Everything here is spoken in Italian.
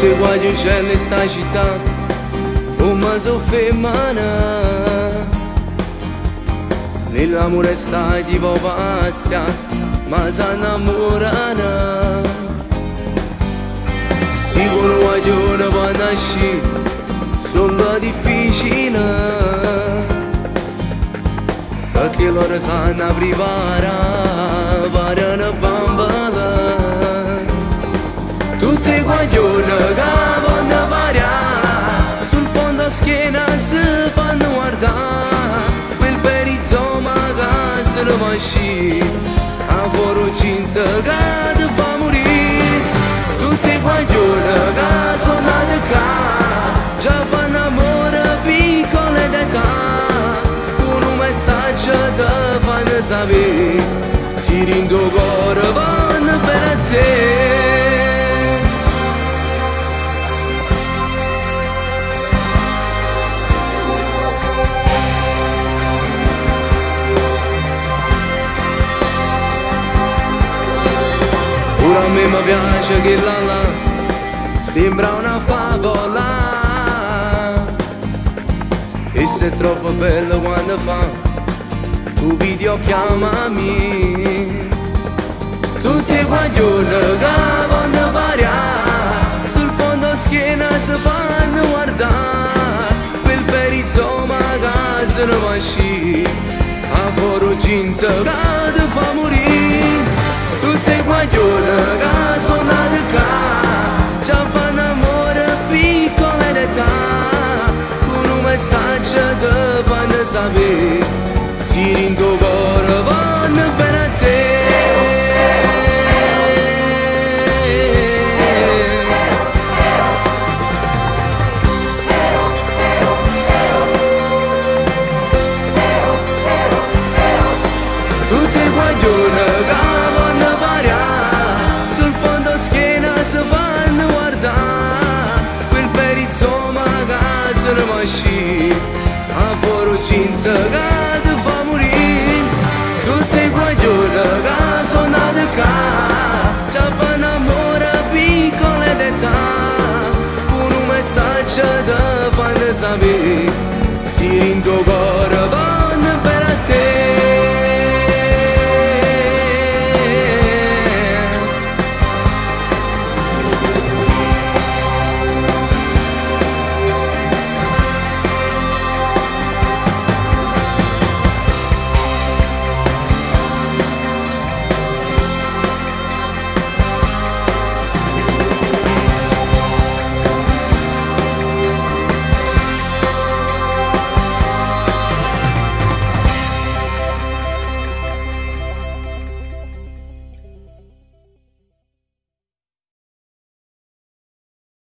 Tutti guagli uccelli in sta città, come so femmina. Nell'amore stai tipo pazza, ma si innamorano. Sicuro guaglione può nascere, sono difficile, perché loro sanno preparare per una bambola. Tutti i guaglioni che vanno variare, sul fondo schiena si fanno guardare, quel perizoma che se ne va uscire, a fuori jeans che ti fa morire. Tutti i guaglioni che sono nati qua, già fanno amore piccole d'età, con un messaggio ti fanno sapere, si rende il cuore vanno bene a te. Ora a me mi piace che là sembra una favola, e se è troppo bello quando fa tu video chiamami. Tutti i guaglioni che vanno variare, sul fondo schiena si fanno guardare, quel perizoma che se ne va uscire, a fuori jeans che ti fa morire. Tutti i guaglioni che sono nati qua, già fanno amore piccole d'età, con un messaggio ti fanno sapere, si rende il cuore vanno bene a te. Tutti i guaglioni che si fanno guardare, quel perizoma che se ne va uscire, a fuori jeans che ti fa morire. Tutti i guaglioni che sono nati qua, già fanno amore piccole d'età, con un messaggio ti fanno sapere, si rende il cuore